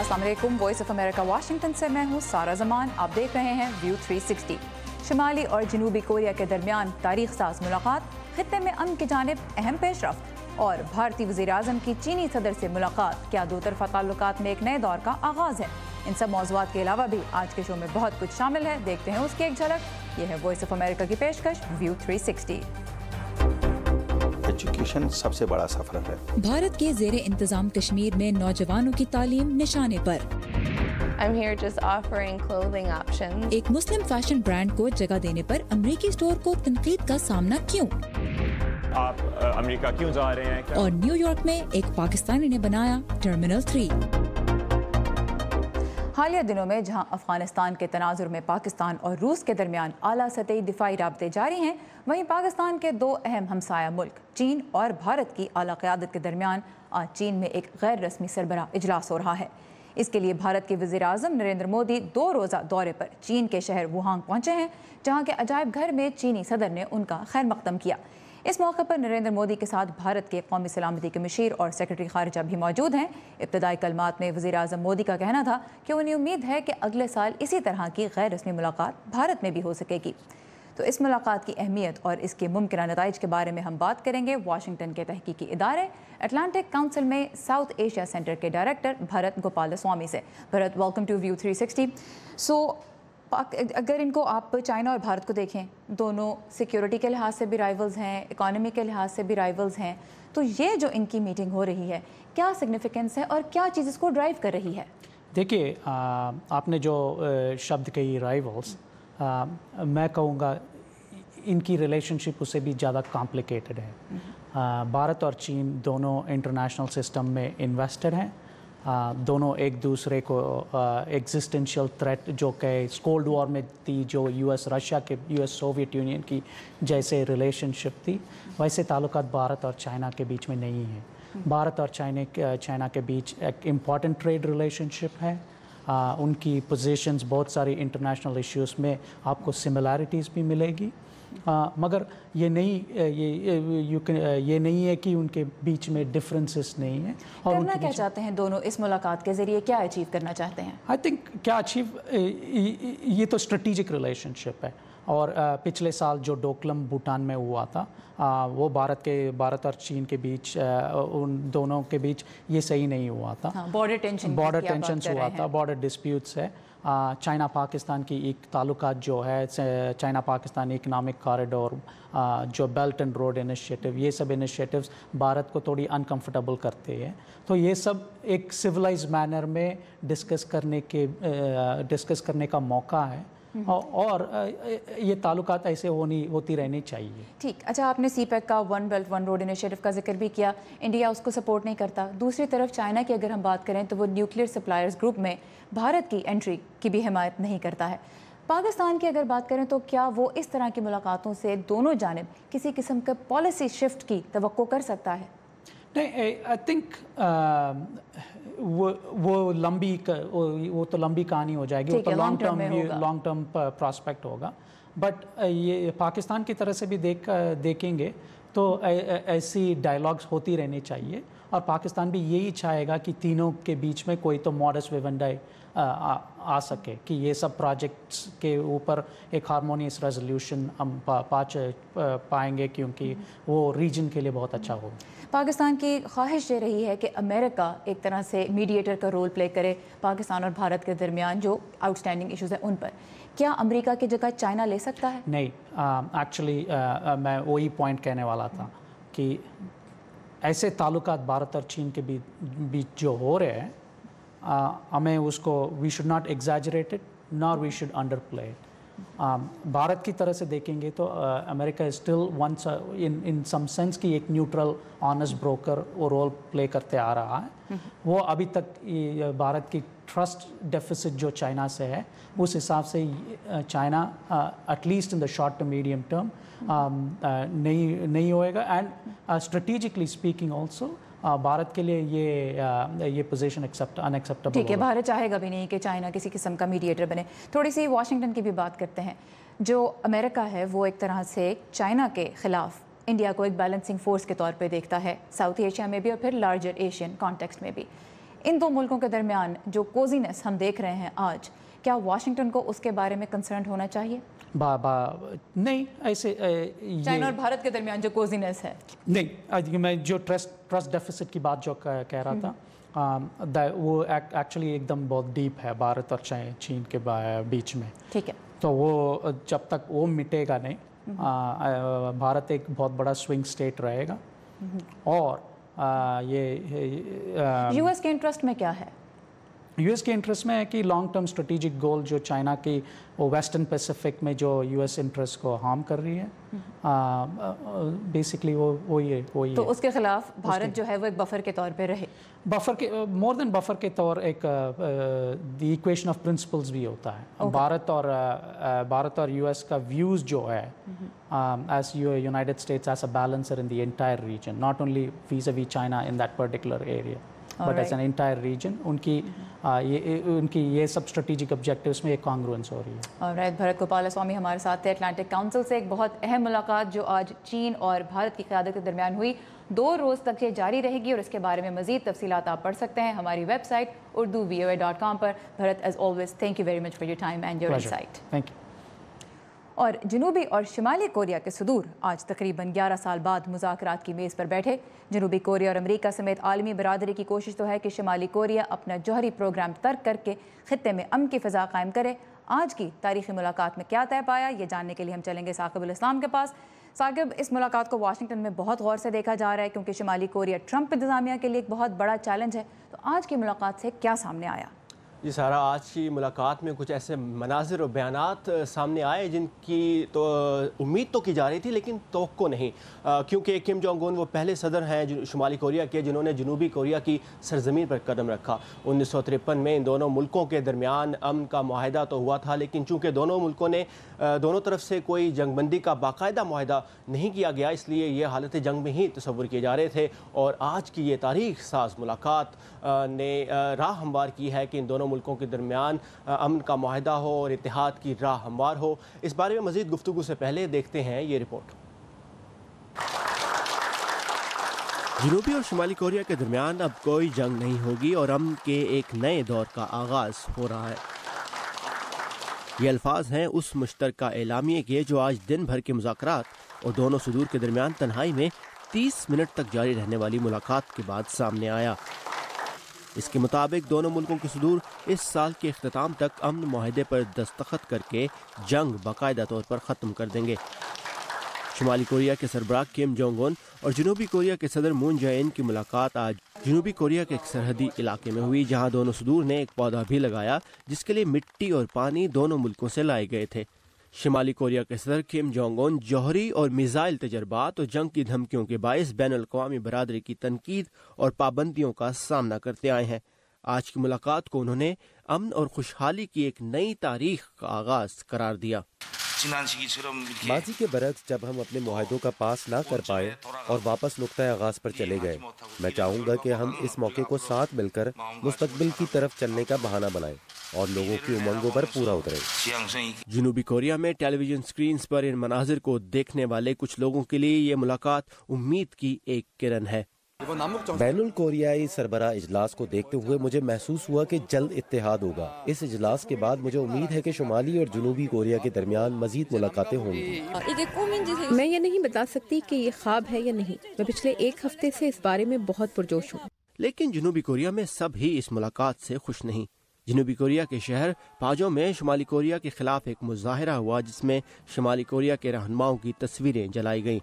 अस्सलाम वालेकुम, voice of America Washington से मैं हूँ सारा जमान। आप देख रहे हैं व्यू 360। शुमाली और जनूबी कोरिया के दरमियान तारीख साज मुलाकात, खित्ते में अमन की जानिब अहम पेशरफ्त और भारतीय वज़ीर आज़म की चीनी सदर से मुलाकात, क्या दो तरफ़ा ताल्लुकात में एक नए दौर का आगाज़ है। इन सब मौज़ूआत के अलावा भी आज के शो में बहुत कुछ शामिल है, देखते हैं उसकी एक झलक। यह है वॉइस ऑफ अमेरिका की पेशकश व्यू 360। एजुकेशन सबसे बड़ा सफर है। भारत के ज़ेरे इंतजाम कश्मीर में नौजवानों की तालीम निशाने पर। I'm here just offering clothing options. एक मुस्लिम फैशन ब्रांड को जगह देने पर अमेरिकी स्टोर को तनकीद का सामना क्यों? आप अमेरिका क्यों जा रहे हैं? और न्यूयॉर्क में एक पाकिस्तानी ने बनाया टर्मिनल 3। हालिया दिनों में जहां अफगानिस्तान के तनाजुर में पाकिस्तान और रूस के दरमियान आला सतही दिफाई राब्ते जारी हैं, वहीं पाकिस्तान के दो अहम हमसाया मुल्क चीन और भारत की आला क़यादत के दरमियान आज चीन में एक गैर रस्मी सरबराह इजलास हो रहा है। इसके लिए भारत के वज़ीर आज़म नरेंद्र मोदी 2 रोज़ा दौरे पर चीन के शहर वुहान पहुंचे हैं, जहां के अजायब घर में चीनी सदर ने उनका खैर मकदम किया। इस मौके पर नरेंद्र मोदी के साथ भारत के कौमी सलामती के मुशीर और सेक्रेटरी खारिजा भी मौजूद हैं। इब्तदाई कलमात में वज़ीर आज़म मोदी का कहना था कि उन्हें उम्मीद है कि अगले साल इसी तरह की गैर रस्मी मुलाकात भारत में भी हो सकेगी। तो इस मुलाकात की अहमियत और इसके मुमकिन नताइज के बारे में हम बात करेंगे वाशिंगटन के तहकीकी इदारे अटलांटिक काउंसिल में साउथ एशिया सेंटर के डायरेक्टर भरत गोपाल स्वामी से। Bharat, welcome to view 360। अगर इनको आप चाइना और भारत को देखें, दोनों सिक्योरिटी के लिहाज से भी राइवल्स हैं, इकोनॉमी के लिहाज से भी राइवल्स हैं, तो ये जो इनकी मीटिंग हो रही है, क्या सिग्निफिकेंस है और क्या चीज़ इसको ड्राइव कर रही है? देखिए, आपने जो शब्द कही राइवल्स, मैं कहूँगा इनकी रिलेशनशिप उससे भी ज़्यादा कॉम्प्लिकेटेड है। भारत और चीन दोनों इंटरनेशनल सिस्टम में इन्वेस्टेड हैं। दोनों एक दूसरे को एग्जिस्टेंशियल थ्रेट जो कि कोल्ड वॉर में थी, जो यूएस रशिया के यूएस सोवियत यूनियन की जैसे रिलेशनशिप थी, वैसे ताल्लुकात भारत और चाइना के बीच में नहीं है। भारत और चाइना के बीच एक इम्पॉर्टेंट ट्रेड रिलेशनशिप है। उनकी पोजीशंस बहुत सारी इंटरनेशनल इश्यूज़ में आपको सिमिलैरिटीज़ भी मिलेगी, मगर ये नहीं है कि उनके बीच में डिफरेंसेस नहीं है। और करना क्या चाहते हैं दोनों इस मुलाकात के ज़रिए, क्या अचीव करना चाहते हैं? आई थिंक क्या अचीव, ये तो स्ट्रेटिजिक रिलेशनशिप है। और पिछले साल जो डोकलम भूटान में हुआ था, वो भारत और चीन के बीच, उन दोनों के बीच ये सही नहीं हुआ था। बॉर्डर टेंशन हुआ था, बॉर्डर डिस्प्यूट्स है। चाइना पाकिस्तान की एक ताल्लुकात जो है, चाइना पाकिस्तान इकनॉमिक कॉरिडोर, जो बेल्ट एंड रोड इनिशिएटिव, ये सब इनिशिएटिव्स भारत को थोड़ी अनकंफर्टेबल करते हैं। तो ये सब एक सिविलाइज मैनर में डिस्कस करने का मौका है, और ये ताल्लुकात ऐसे होती रहनी चाहिए। ठीक। अच्छा, आपने सीपैक का one belt one road initiative का जिक्र भी किया। इंडिया उसको सपोर्ट नहीं करता। दूसरी तरफ चाइना की अगर हम बात करें तो वो न्यूक्लियर सप्लायर्स ग्रुप में भारत की एंट्री की भी हिमायत नहीं करता है। पाकिस्तान की अगर बात करें तो क्या वो इस तरह की मुलाकातों से दोनों जानिब किसी किस्म का पॉलिसी शिफ्ट की तवक्को कर सकता है? नहीं, आई थिंक वो तो लंबी कहानी हो जाएगी, वो तो लॉन्ग टर्म प्रॉस्पेक्ट होगा। बट ये पाकिस्तान की तरह से भी देखेंगे तो ऐसी डायलॉग्स होती रहनी चाहिए, और पाकिस्तान भी यही चाहेगा कि तीनों के बीच में कोई तो मॉडस विवेंडाई आ सके, कि ये सब प्रोजेक्ट्स के ऊपर एक हारमोनियस रेजोल्यूशन हम पाएंगे, क्योंकि वो रीजन के लिए बहुत अच्छा होगा। पाकिस्तान की ख्वाहिश ये रही है कि अमेरिका एक तरह से मीडिएटर का रोल प्ले करे पाकिस्तान और भारत के दरमियान जो आउटस्टैंडिंग इश्यूज़ हैं उन पर। क्या अमेरिका की जगह चाइना ले सकता है? नहीं, एक्चुअली मैं वही पॉइंट कहने वाला था कि ऐसे ताल्लुकात भारत और चीन के बीच जो हो रहे हैं, हमें उसको we should not exaggerate it nor we should underplay it. Bharat की तरह से देखेंगे तो America still once in some sense की एक न्यूट्रल ऑनेस्ट ब्रोकर वो रोल प्ले करते आ रहा है। वो अभी तक भारत की ट्रस्ट डेफिसिट जो चाइना से है, उस हिसाब से China at least in the short to medium term नहीं होएगा। And strategically speaking also Bharat के लिए ये पोजीशन अनएक्सेप्टेबल। ठीक है, भारत चाहेगा भी नहीं कि चाइना किसी किस्म का मीडिएटर बने। थोड़ी सी वाशिंगटन की भी बात करते हैं। जो अमेरिका है वो एक तरह से चाइना के ख़िलाफ़ इंडिया को एक बैलेंसिंग फोर्स के तौर पे देखता है, साउथ एशिया में भी और फिर लार्जर एशियन कॉन्टेक्स्ट में भी। ان دو ملکوں کے درمیان جو کوزینس ہم دیکھ رہے ہیں آج، کیا واشنگٹن کو اس کے بارے میں کنسرنڈ ہونا چاہیے؟ نہیں، ایسے چائنا اور بھارت کے درمیان جو کوزینس ہے، نہیں، میں جو ٹرسٹ ڈیفیسٹ کی بات جو کہہ رہا تھا وہ ایکچولی ایک دم بہت ڈیپ ہے بھارت اور چین کے بیچ میں. ٹھیک ہے، تو وہ جب تک وہ مٹے گا نہیں، بھارت ایک بہت بڑا سوئنگ اسٹیٹ رہے گا. اور یہ یو ایس کے انٹرسٹ میں کیا ہے؟ یو ایس کے انٹرسٹ میں ہے کہ لانگ ٹرم اسٹریٹجک گول جو چائنا کی وہ ویسٹرن پیسیفک میں جو یو ایس انٹرسٹ کو ہارم کر رہی ہے، بیسکلی وہی ہے. تو اس کے خلاف بھارت جو ہے وہ ایک بفر کے طور پہ رہے. بفر کے مور دین بفر کے طور ایک دی ایکویشن آف پرنسپلز بھی ہوتا ہے. بھارت اور یو ایس کا ویوز جو ہے as United States as a balancer in the entire region, not only vis a vis China in that particular area but as an entire region, ان کی یہ سب اسٹریٹجک آبجیکٹیوز میں ایک کانگروئنس ہو رہی ہے. اور بھرت گوپال سوامی ہمارے ساتھ تھے اٹلانٹک کاؤنسل سے. ایک بہت اہم ملاقات جو آج چین اور بھارت کی قیادت کے درمیان ہوئی، 2 روز تک یہ جاری رہے گی، اور اس کے بارے میں مزید تفصیلات آپ پڑھ سکتے ہیں ہماری ویب سائٹ urduvoa.com پر. Bharat as always thank you very much for your time and your insight. Thank you. اور جنوبی اور شمالی کوریا کے صدور آج تقریباً 11 سال بعد مذاکرات کی میز پر بیٹھے. جنوبی کوریا اور امریکہ سمیت عالمی برادری کی کوشش تو ہے کہ شمالی کوریا اپنا جوہری پروگرام ترک کر کے خطے میں امن کی فضا قائم کرے. آج کی تاریخی ملاقات میں کیا طے پایا، یہ جاننے کے لیے ہم چلیں گے ثاقب الاسلام کے پاس. ثاقب، اس ملاقات کو واشنگٹن میں بہت غور سے دیکھا جا رہا ہے کیونکہ شمالی کوریا ٹرمپ انتظامیہ کے لیے ایک بہت بڑا چیلنج ہے. تو آج کی ملاقات سے کیا سامنے آیا؟ جی سارا، آج کی ملاقات میں کچھ ایسے مناظر اور بیانات سامنے آئے جن کی تو امید تو کی جا رہی تھی لیکن توقع نہیں، کیونکہ کم جونگ ان وہ پہلے صدر ہیں شمالی کوریا کے جنہوں نے جنوبی کوریا کی سرزمین پر قدم رکھا. 1953 میں ان دونوں ملکوں کے درمیان امن کا معاہدہ تو ہوا تھا، لیکن چونکہ دونوں ملکوں نے دونوں طرف سے کوئی جنگ بندی کا باقاعدہ معاہدہ نہیں کیا گیا، اس لیے یہ حالت جنگ میں ہی تصور کیے جا رہے تھے. اور آج کی یہ تاریخ ساز ملاقات نے راہ ہموار کی ہے کہ ان دونوں ملکوں کے درمیان امن کا معاہدہ ہو اور اتحاد کی راہ ہموار ہو. اس بارے میں مزید گفتگو سے پہلے دیکھتے ہیں یہ رپورٹ. جنوبی اور شمالی کوریا کے درمیان اب کوئی جنگ نہیں ہوگی اور امن کے ایک نئے دور کا آغاز ہو رہا ہے. یہ الفاظ ہیں اس مشترکہ اعلامیے کے جو آج دن بھر کے مذاکرات اور دونوں صدور کے درمیان تنہائی میں 30 منٹ تک جاری رہنے والی ملاقات کے بعد سامنے آیا. اس کے مطابق دونوں ملکوں کے صدور اس سال کے اختتام تک امن معاہدے پر دستخط کر کے جنگ باقاعدہ طور پر ختم کر دیں گے. شمالی کوریا کے سربراہ کم جونگ ان اور جنوبی کوریا کے صدر مون جے ان کی ملاقات آج جنوبی کوریا کے ایک سرحدی علاقے میں ہوئی، جہاں دونوں صدور نے ایک پودا بھی لگایا جس کے لیے مٹی اور پانی دونوں ملکوں سے لائے گئے تھے. شمالی کوریا کے صدر کم جونگ ان جوہری اور میزائل تجربات اور جنگ کی دھمکیوں کے باعث بین الاقوامی برادری کی تنقید اور پابندیوں کا سامنا کرتے آئے ہیں. آج کی ملاقات کو انہوں نے امن اور خوشحالی کی ایک نئی تاریخ کا آغاز قرار دیا. ماضی کے برعکس جب ہم اپنے معاہدوں کا پاس نہ کر پائے اور واپس نقطۂ آغاز پر چلے گئے، میں چاہوں گا کہ ہم اس موقع کو ساتھ مل کر مستقبل کی طرف چلنے کا بہانہ بنائیں اور لوگوں کی امنگوں پر پورا اتریں. جنوبی کوریا میں ٹیلی ویژن سکرینز پر ان مناظر کو دیکھنے والے کچھ لوگوں کے لیے یہ ملاقات امید کی ایک کرن ہے. بین الکوریائی سربراہ اجلاس کو دیکھتے ہوئے مجھے محسوس ہوا کہ جلد اتحاد ہوگا. اس اجلاس کے بعد مجھے امید ہے کہ شمالی اور جنوبی کوریا کے درمیان مزید ملاقاتیں ہوں گی. میں یہ نہیں بتا سکتی کہ یہ خواب ہے یا نہیں. میں پچھلے 1 ہفتے سے اس بارے میں بہت پرجوش ہوں. لیکن جنوبی کوریا میں سب ہی اس ملاقات سے خوش نہیں. جنوبی کوریا کے شہر پاجو میں شمالی کوریا کے خلاف ایک مظاہرہ ہوا جس میں شمالی کوریا کے رہنماؤں کی تصویریں جلائی گئیں.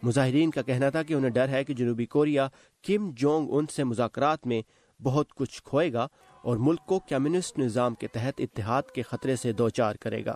مظاہرین کا کہنا تھا کہ انہیں ڈر ہے کہ جنوبی کوریا کم جونگ ان سے مذاکرات میں بہت کچھ کھوئے گا اور ملک کو کمیونسٹ نظام کے تحت اتحاد کے خطرے سے دوچار کرے گا.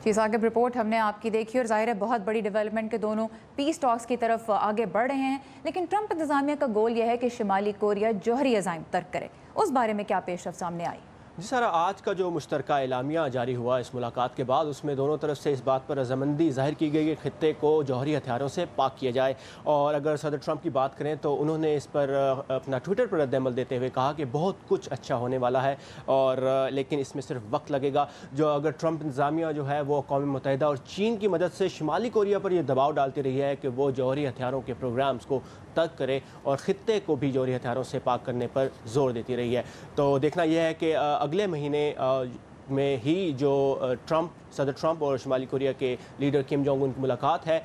جی ثاقب، رپورٹ ہم نے آپ کی دیکھی اور ظاہر ہے بہت بڑی ڈیولپمنٹ کے دونوں پیس ٹاکس کی طرف آگے بڑھ رہے ہیں، لیکن ٹرمپ انتظامیہ کا گول یہ ہے کہ شمالی کوریا جوہری عزائم ترک کرے. اس بارے میں کیا پیش رفت سامنے آئی؟ جی سارا، آج کا جو مشترکہ اعلامیہ جاری ہوا اس ملاقات کے بعد، اس میں دونوں طرف سے اس بات پر رضامندی ظاہر کی گئی کہ خطے کو جوہری ہتھیاروں سے پاک کیا جائے. اور اگر صدر ٹرمپ کی بات کریں تو انہوں نے اس پر اپنا ٹویٹر پر رد عمل دیتے ہوئے کہا کہ بہت کچھ اچھا ہونے والا ہے اور لیکن اس میں صرف وقت لگے گا. جو اگر ٹرمپ انتظامیہ جو ہے وہ اقوام متحدہ اور چین کی مدد سے شمالی کوریا پر یہ دباؤ ڈالتی رہی ہے کہ وہ جوہری ہتھیاروں کے پروگرامز کو मुतहद करे और ख़ित्ते को भी जौहरी हथियारों से पाक करने पर जोर देती रही है। तो देखना यह है कि अगले महीने में ही जो सदर ट्रंप और शुमाली कोरिया के लीडर किम जोंग उन की मुलाकात है,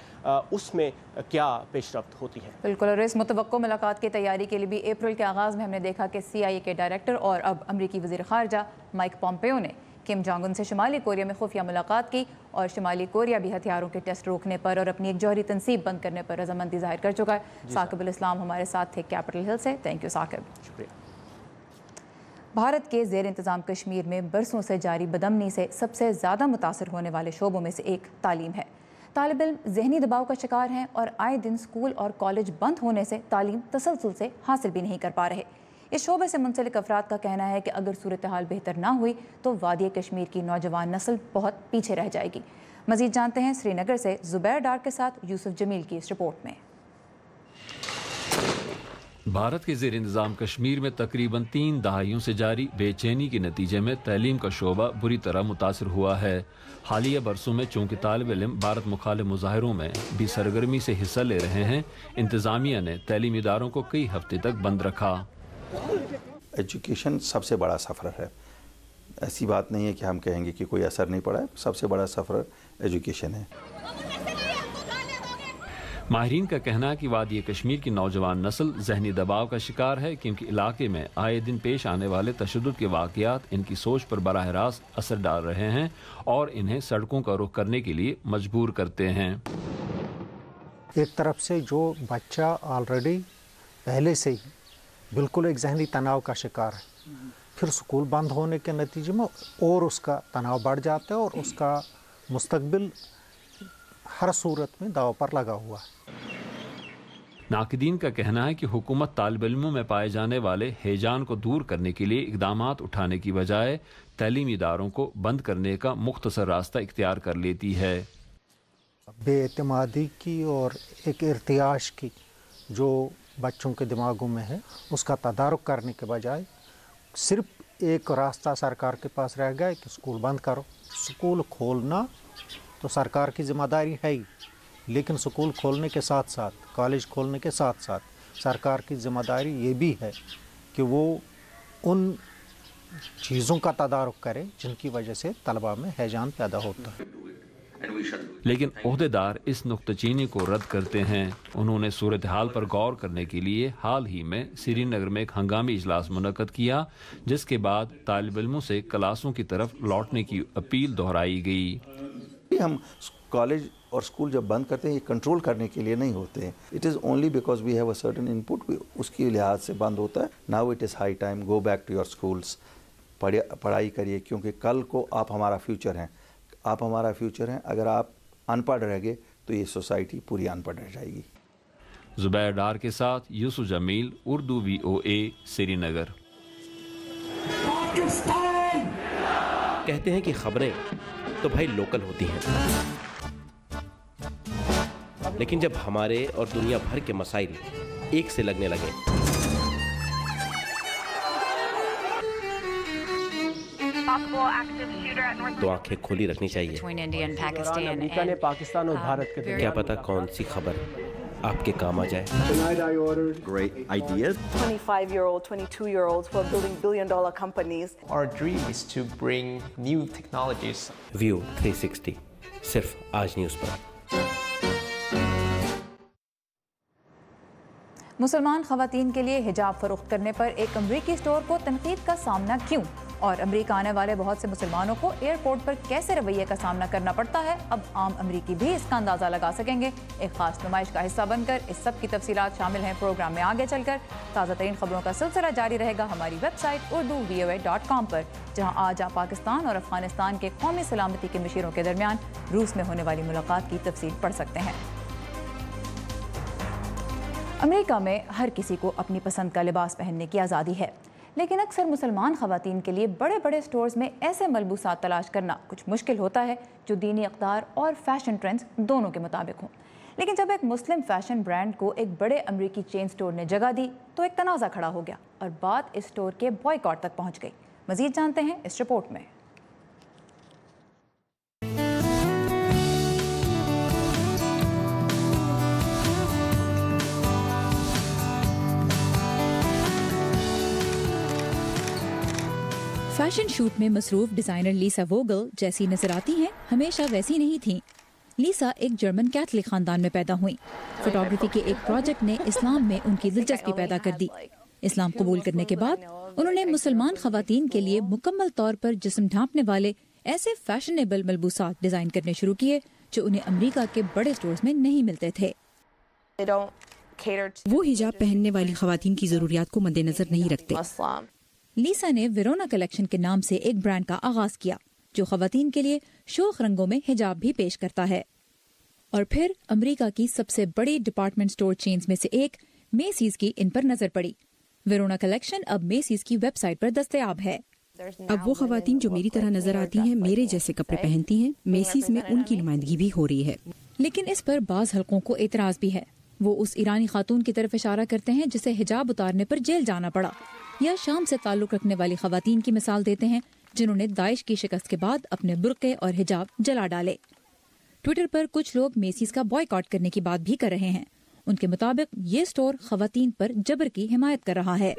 उसमें क्या पेशरफ्त होती है। बिल्कुल, और इस मुतवक्को मुलाकात की तैयारी के लिए भी अप्रैल के आगाज़ में हमने देखा कि CIA के डायरेक्टर और अब अमरीकी वज़ीर ख़ारजा माइक पॉम्पेओ ने किम जोंग उन से शुमाली कोरिया में खुफिया मुलाकात की और शुमाली कोरिया भी हथियारों के टेस्ट रोकने पर और अपनी एक जौहरी तनसीब बंद करने पर रजामंदी जाहिर कर चुका है। साकिब अल इस्लाम हमारे साथ थे कैपिटल हिल से। Thank you Saqib. शुक्रिया। भारत के ज़ेर इंतज़ाम कश्मीर में बरसों से जारी बदअमनी से सबसे ज़्यादा मुतासर होने वाले शोबों में से एक तालीम है। तालिब इल्म ज़हनी दबाव का शिकार हैं और आए दिन स्कूल और कॉलेज बंद होने से तालीम तसलसल से हासिल भी नहीं कर पा रहे। इस शोबे से मुंसलिक अफराद का कहना है कि अगर सूरत हाल बेहतर ना हुई तो वादी कश्मीर की नौजवान नस्ल बहुत पीछे रह जाएगी। मज़ीद जानते हैं श्रीनगर से ज़ुबैर डार के साथ यूसुफ जमील की इस रिपोर्ट में। भारत के ज़ेर इंतज़ाम कश्मीर में तकरीबन 3 दहाइयों से जारी बेचैनी के नतीजे में तालीम का शोबा बुरी तरह मुतासर हुआ है। हालिया बरसों में चूँकि तालिब इल्म भारत मुखालिफ मुजाहिरों में भी सरगर्मी से हिस्सा ले रहे हैं, इंतज़ामिया ने तालीमी इदारों को कई हफ्ते तक बंद रखा। एजुकेशन सबसे बड़ा सफ़र है, ऐसी बात नहीं है कि हम कहेंगे कि कोई असर नहीं पड़ा है। सबसे बड़ा सफ़र एजुकेशन है। माहिरीन का कहना है कि वादी कश्मीर की नौजवान नस्ल जहनी दबाव का शिकार है क्योंकि इलाके में आए दिन पेश आने वाले तशद्दुद के वाक़यात इनकी सोच पर बराह रास्त असर डाल रहे हैं और इन्हें सड़कों का रुख करने के लिए मजबूर करते हैं। एक तरफ से जो बच्चा ऑलरेडी पहले से ही बिल्कुल एक जहनी तनाव का शिकार है, फिर स्कूल बंद होने के नतीजे में और उसका तनाव बढ़ जाता है और उसका मुस्तकबिल हर सूरत में दाव पर लगा हुआ है। नाक़दीन का कहना है कि हुकूमत तालिब इल्मों में पाए जाने वाले हेजान को दूर करने के लिए इक़दामात उठाने की बजाय तालीमी इदारों को बंद करने का मुख्तसर रास्ता इख्तियार कर लेती है। बेएतमादी की और एक इर्तियाश की जो बच्चों के दिमागों में है, उसका तदारुक करने के बजाय सिर्फ एक रास्ता सरकार के पास रह गया कि स्कूल बंद करो। स्कूल खोलना तो सरकार की जिम्मेदारी है ही, लेकिन स्कूल खोलने के साथ साथ, कॉलेज खोलने के साथ साथ सरकार की जिम्मेदारी ये भी है कि वो उन चीज़ों का तदारुक करे जिनकी वजह से तलबा में हैजान पैदा होता है। लेकिन ओहदेदार इस नुक्तचीनी को रद्द करते हैं। उन्होंने सूरत हाल पर गौर करने के लिए हाल ही में श्रीनगर में एक हंगामी इजलास मुनक्कद किया, जिसके बाद तालिब इल्मों से क्लासों की तरफ लौटने की अपील दोहराई गई। हम कॉलेज और स्कूल जब बंद करते हैं, ये कंट्रोल करने के लिए नहीं होते हैं। It is only because we have a certain input, उसकी लिहाज से बंद होता है। Now it is high time, go back to your schools, पढ़ाई करिए, क्योंकि कल को आप हमारा फ्यूचर हैं। आप हमारा फ्यूचर हैं। अगर आप अनपढ़ रह गए तो ये सोसाइटी पूरी अनपढ़ रह जाएगी। ज़ुबैर डार के साथ यूसुफ जमील, उर्दू VOA, श्रीनगर। कहते हैं कि खबरें तो भाई लोकल होती हैं, लेकिन जब हमारे और दुनिया भर के मसाइल एक से लगने लगे तो आंखें खोली रखनी चाहिए। अमेरिका ने पाकिस्तान और भारत के क्या पता कौन सी खबर आपके काम आ जाए। Great ideas. 25-year-old, 22-year-olds who are building billion-dollar companies. Our dream is to bring new technologies. View 360 सिर्फ आज न्यूज़ पर। मुसलमान ख़वातीन के लिए हिजाब फरोख्त करने पर एक अमरीकी स्टोर को तनकीद का सामना क्यों, और अमरीका आने वाले बहुत से मुसलमानों को एयरपोर्ट पर कैसे रवैये का सामना करना पड़ता है, अब आम अमरीकी भी इसका अंदाज़ा लगा सकेंगे। एक खास नुमाइश का हिस्सा बनकर इस सब की तफसीलात शामिल हैं प्रोग्राम में। आगे चलकर ताज़ा तरीन खबरों का सिलसिला जारी रहेगा हमारी वेबसाइट urduvoa.com पर, जहाँ आज आप पाकिस्तान और अफगानिस्तान के कौमी सलामती के मशीरों के दरमियान रूस में होने वाली मुलाकात की तफसील पढ़ सकते हैं। अमेरिका में हर किसी को अपनी पसंद का लिबास पहनने की आज़ादी है, लेकिन अक्सर मुसलमान ख़वातीन के लिए बड़े बड़े स्टोर्स में ऐसे मलबूसात तलाश करना कुछ मुश्किल होता है जो दीनी इक़्तिदार और फैशन ट्रेंड्स दोनों के मुताबिक हों। लेकिन जब एक मुस्लिम फैशन ब्रांड को एक बड़े अमरीकी चेन स्टोर ने जगह दी तो एक तनाज़ा खड़ा हो गया और बात इस स्टोर के बॉयकॉट तक पहुँच गई। मज़ीद जानते हैं इस रिपोर्ट में। फैशन शूट में मसरूफ डिजाइनर लीसा वोगल जैसी नजर आती हैं, हमेशा वैसी नहीं थीं। लीसा एक जर्मन कैथलिक खानदान में पैदा हुई। फोटोग्राफी के एक प्रोजेक्ट ने इस्लाम में उनकी दिलचस्पी पैदा कर दी। इस्लाम कबूल करने के बाद उन्होंने मुसलमान खवातीन के लिए मुकम्मल तौर पर जिस्म ढांपने वाले ऐसे फैशनेबल मलबूसात डिजाइन करने शुरू किए जो उन्हें अमेरिका के बड़े स्टोर्स में नहीं मिलते थे। वो हिजाब पहनने वाली खवातीन की जरूरियात को मद्देनजर नहीं रखते। लीसा ने वेरोना कलेक्शन के नाम से एक ब्रांड का आगाज किया जो खवातीन के लिए शोख रंगों में हिजाब भी पेश करता है। और फिर अमेरिका की सबसे बड़ी डिपार्टमेंट स्टोर चेन्स में से एक मेसीज की इन पर नजर पड़ी। वेरोना कलेक्शन अब मेसीज की वेबसाइट पर दस्तयाब है। अब वो खवातीन जो मेरी तरह नजर आती हैं, मेरे जैसे कपड़े पहनती हैं, मेसीज में उनकी नुमाइंदगी भी हो रही है। लेकिन इस पर बाज हलकों को एतराज भी है। वो उस ईरानी खातून की तरफ इशारा करते हैं जिसे हिजाब उतारने पर जेल जाना पड़ा, या शाम से ताल्लुक रखने वाली खवातीन की मिसाल देते हैं जिन्होंने दाइश की शिकस्त के बाद अपने बुर्के और हिजाब जला डाले। ट्विटर पर कुछ लोग मेसीज का बॉयकॉट करने की बात भी कर रहे हैं। उनके मुताबिक ये स्टोर खवातीन पर जबर की हिमायत कर रहा है।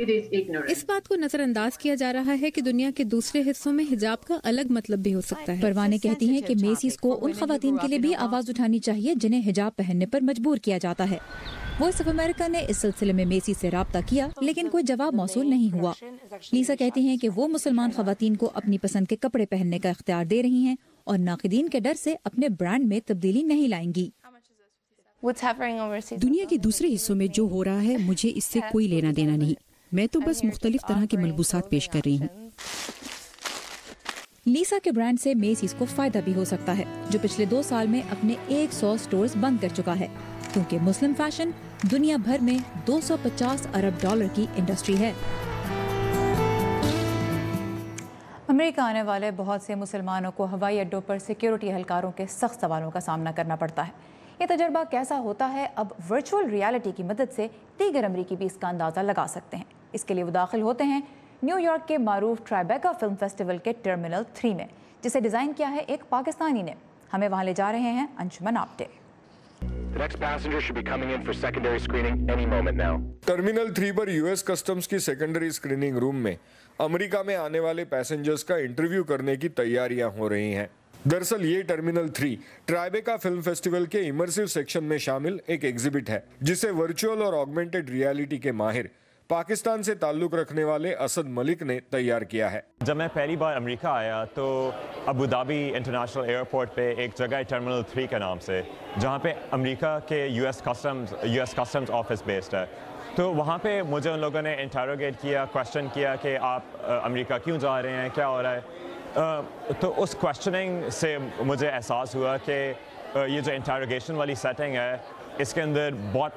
इस बात को नजरअंदाज किया जा रहा है कि दुनिया के दूसरे हिस्सों में हिजाब का अलग मतलब भी हो सकता है। परवाने कहती हैं कि मेसीज को उन खवातीन के लिए भी आवाज उठानी चाहिए जिन्हें हिजाब पहनने पर मजबूर किया जाता है। वॉइस ऑफ अमेरिका ने इस सिलसिले में मेसी से राब्ता किया लेकिन कोई जवाब मौसूल नहीं हुआ। लीसा कहती हैं कि वो मुसलमान खवातीन को अपनी पसंद के कपड़े पहनने का इख्तियार दे रही हैं और नाक़िदीन के डर से अपने ब्रांड में तब्दीली नहीं लाएंगी। दुनिया के दूसरे हिस्सों में जो हो रहा है मुझे इससे कोई लेना देना नहीं। मैं तो बस मुख्तलिफ तरह के मलबूसात पेश कर रही हूँ। लीसा के ब्रांड से मेसीज को फायदा भी हो सकता है जो पिछले 2 साल में अपने 100 स्टोर्स बंद कर चुका है, क्योंकि मुस्लिम फैशन दुनिया भर में $250 अरब की इंडस्ट्री है। अमेरिका आने वाले बहुत से मुसलमानों को हवाई अड्डों पर सिक्योरिटी एहलकारों के सख्त सवालों का सामना करना पड़ता है। ये तजर्बा कैसा होता है, अब वर्चुअल रियलिटी की मदद से दीगर अमरीकी भी इसका अंदाज़ा लगा सकते हैं। इसके लिए वो दाखिल होते हैं न्यूयॉर्क के मारूफ ट्राइबेका फिल्म फेस्टिवल के टर्मिनल 3 में, जिसे डिज़ाइन किया है एक पाकिस्तानी ने। हमें वहाँ ले जा रहे हैं अंशुमन आप्टे। टर्मिनल 3 पर यूएस कस्टम्स की सेकेंडरी स्क्रीनिंग रूम में अमेरिका में आने वाले पैसेंजर्स का इंटरव्यू करने की तैयारियां हो रही हैं। दरअसल ये टर्मिनल 3 ट्राइबेका फिल्म फेस्टिवल के इमर्सिव सेक्शन में शामिल एक एग्जिबिट है जिसे वर्चुअल और ऑगमेंटेड रियलिटी के माहिर पाकिस्तान से ताल्लुक रखने वाले असद मलिक ने तैयार किया है। जब मैं पहली बार अमेरिका आया तो अबू धाबी इंटरनेशनल एयरपोर्ट पे एक जगह है टर्मिनल 3 के नाम से, जहाँ पे अमेरिका के यूएस कस्टम्स ऑफिस बेस्ड है। तो वहाँ पे मुझे उन लोगों ने इंटरोगेट किया, क्वेश्चन किया कि आप अमेरिका क्यों जा रहे हैं, क्या हो रहा है। तो उस क्वेश्चनिंग से मुझे एहसास हुआ कि ये जो इंटरोगेशन वाली सेटिंग है इसके अंदर बहुत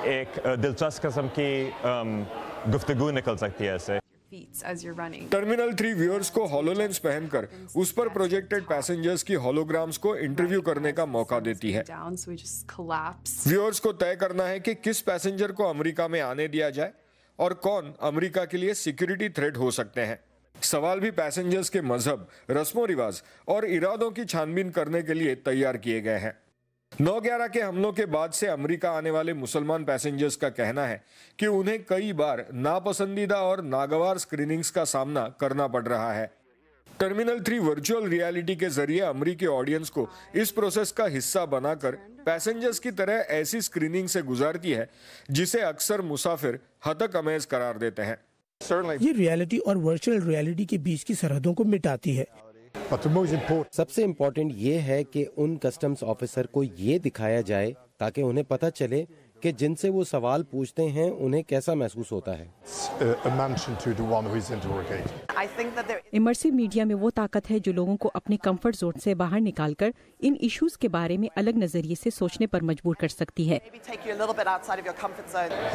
एक दिलचस्प किस्म की गुफ्तगू निकल सकती है इससे। टर्मिनल 3 व्यूअर्स को होलोलेंस पहनकर उस पर प्रोजेक्टेड पैसेंजर्स की होलोग्राम्स को इंटरव्यू करने का मौका देती है। व्यूअर्स को तय करना है कि किस पैसेंजर को अमेरिका में आने दिया जाए और कौन अमेरिका के लिए सिक्योरिटी थ्रेट हो सकते हैं। सवाल भी पैसेंजर्स के मजहब, रस्मों रिवाज और इरादों की छानबीन करने के लिए तैयार किए गए हैं। 9/11 के हमलों के बाद से अमेरिका आने वाले मुसलमान पैसेंजर्स का कहना है कि उन्हें कई बार नापसंदीदा और नागवार स्क्रीनिंग्स का सामना करना पड़ रहा है। टर्मिनल 3 वर्चुअल रियलिटी के जरिए अमेरिकी ऑडियंस को इस प्रोसेस का हिस्सा बनाकर पैसेंजर्स की तरह ऐसी स्क्रीनिंग से गुजारती है जिसे अक्सर मुसाफिर हतक अमेज करार देते हैं। ये रियलिटी और वर्चुअल रियलिटी के बीच की सरहदों को मिटाती है। सबसे इम्पोर्टेंट ये है कि उन कस्टम्स ऑफिसर को ये दिखाया जाए ताकि उन्हें पता चले कि जिनसे वो सवाल पूछते हैं उन्हें कैसा महसूस होता है। इमर्सिव मीडिया में वो ताकत है जो लोगों को अपने कंफर्ट जोन से बाहर निकालकर इन इश्यूज के बारे में अलग नजरिए से सोचने पर मजबूर कर सकती है।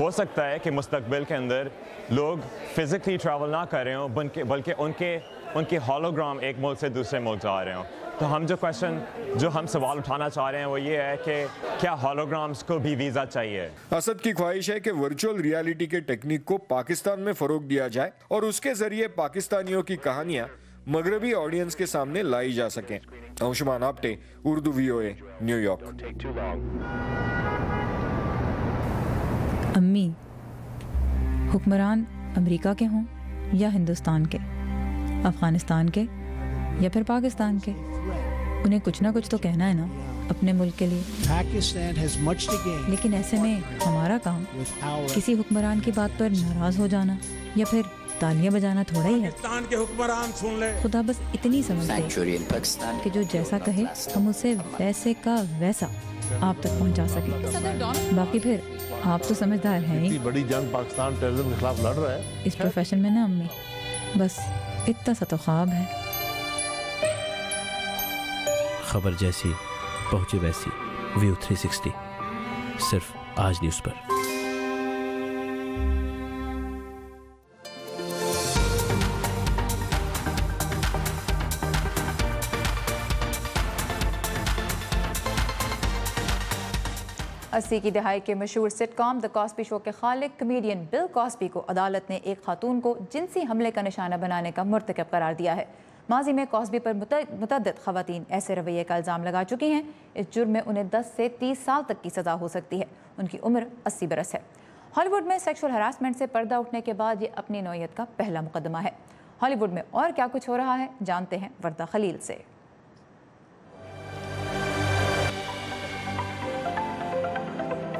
हो सकता है कि मुस्तकबिल के अंदर लोग फिजिकली ट्रैवल ना कर रहे हो बल्कि उनके हॉलोग्राम एक मुल्क से दूसरे मुल्क जा रहे हो। तो हम जो हम सवाल उठाना चाह रहे हैं वो ये है कि क्या हॉलोग्राम्स को भी वीज़ा चाहिए। असद की ख्वाहिश है कि वर्चुअल रियलिटी के टेक्निक को पाकिस्तान में फरोग दिया जाए और उसके जरिए पाकिस्तानियों की कहानियां मगरबी ऑडियंस के सामने लाई जा सकें। Anshuman Apte, Urdu VOA, New York. अम्मी, हुक्मरान अमेरिका के हों या हिंदुस्तान के, افغانستان کے یا پھر پاکستان کے؟ انہیں کچھ نہ کچھ تو کہنا ہے نا اپنے ملک کے لیے. لیکن ایسے میں ہمارا کام کسی حکمران کی بات پر ناراض ہو جانا یا پھر تالیاں بجانا تھوڑا ہی ہے. خدا بس اتنی سمجھتے کہ جو جیسا کہے ہم اسے ویسے کا ویسا آپ تک پہنچا سکیں. باقی پھر آپ تو سمجھدار ہیں ہی. بڑی جنگ پاکستان ٹیررزم کے خلاف لڑ رہا ہے اس پروفیشن میں نا امی. بس اتنا سا تو خواب ہے. خبر جیسی پہنچے ویسی. ویو 360 صرف آج نیوز پر. اسی کی دہائی کے مشہور سٹ کام دا کاسبی شو کے خالق کمیڈین بل کاسبی کو عدالت نے ایک خاتون کو جنسی حملے کا نشانہ بنانے کا مرتکب قرار دیا ہے. ماضی میں کاسبی پر متعدد خواتین ایسے رویے کا الزام لگا چکی ہیں. اس جرم میں انہیں 10 سے 30 سال تک کی سزا ہو سکتی ہے. ان کی عمر 80 برس ہے. ہالی ووڈ میں سیکشول ہراسمنٹ سے پردہ اٹھنے کے بعد یہ اپنی نوعیت کا پہلا مقدمہ ہے. ہالی ووڈ میں اور کیا کچھ ہو رہا ہے جانتے ہیں وردہ خلیل سے.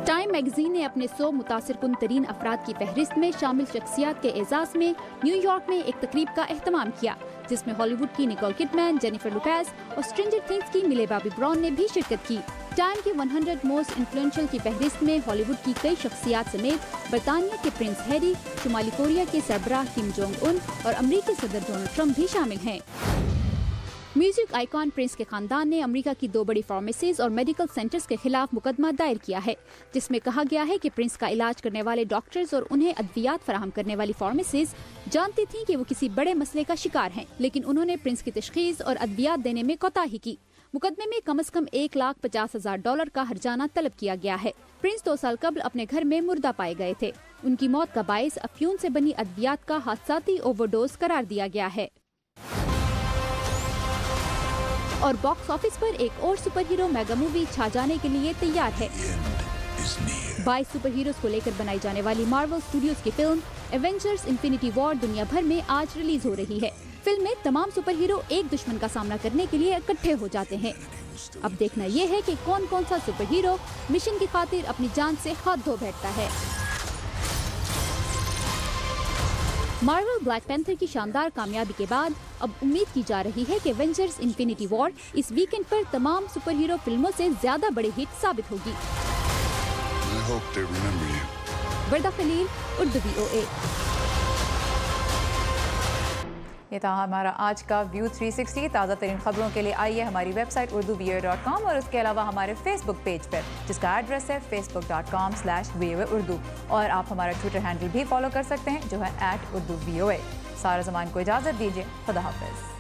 ٹائم میگزین نے اپنے 100 متاثر کن ترین افراد کی فہرست میں شامل شخصیات کے اعزاز میں نیو یارک میں ایک تقریب کا اہتمام کیا جس میں ہالی ووڈ کی نیکول کڈمین، جینیفر لوپیز اور اسٹرینجر تھنگز کی ملے بابی براؤن نے بھی شرکت کی. ٹائم کی 100 موسٹ انفلوئنشل کی فہرست میں ہالی ووڈ کی کئی شخصیات سمیت برطانیہ کے پرنس ہیری، شمالی کوریا کے سربراہ کم جونگ ان اور امریکی صدر ڈونلڈ ٹرمپ بھی شامل ہیں. میوزک آئیکن پرنس کے خاندان نے امریکہ کی 2 بڑی فارمیسیز اور میڈیکل سینٹرز کے خلاف مقدمہ دائر کیا ہے جس میں کہا گیا ہے کہ پرنس کا علاج کرنے والے ڈاکٹرز اور انہیں ادویات فراہم کرنے والی فارمیسیز جانتی تھیں کہ وہ کسی بڑے مسئلے کا شکار ہیں، لیکن انہوں نے پرنس کی تشخیص اور ادویات دینے میں کوتاہی کی. مقدمے میں کم از کم $1,50,000 کا ہرجانہ طلب کیا گیا ہے. پرنس 2 سال قبل اپنے گھر میں مردہ پائے گئے تھے. ان کی موت کا باعث افیون سے بنی ادویات کا حادثاتی اوور ڈوز قرار دیا گیا ہے. اور باکس آفس پر ایک اور سپر ہیرو میگا مووی چھا جانے کے لیے تیار ہے. 22 سپر ہیروز کو لے کر بنائی جانے والی مارول اسٹوڈیوز کی فلم ایونجرز انفینٹی وار دنیا بھر میں آج ریلیز ہو رہی ہے. فلم میں تمام سپر ہیرو ایک دشمن کا سامنا کرنے کے لیے اکٹھے ہو جاتے ہیں. اب دیکھنا یہ ہے کہ کون سا سپر ہیرو مشن کی خاطر اپنی جان سے ہاتھ دھو بیٹھتا ہے. مارول بلیک پینتھر کی شاندار کامیابی کے بعد اب امید کی جا رہی ہے کہ ایونجرز انفینٹی وار اس ویکینڈ پر تمام سپر ہیرو فلموں سے زیادہ بڑی ہٹ ثابت ہوگی. وردہ خلیل، اردو VOA. یہ تھا ہمارا آج کا ویو 360. تازہ ترین خبروں کے لیے آئیے ہماری ویب سائٹ urduvoa.com اور اس کے علاوہ ہمارے فیس بک پیج پر جس کا ایڈریس ہے facebook.com/VOA Urdu. اور آپ ہمارا ٹویٹر ہینڈل بھی فالو کر سکتے ہیں جو ہے @urduvoa. سارا زمان کو اجازت دیجیے. خدا حافظ.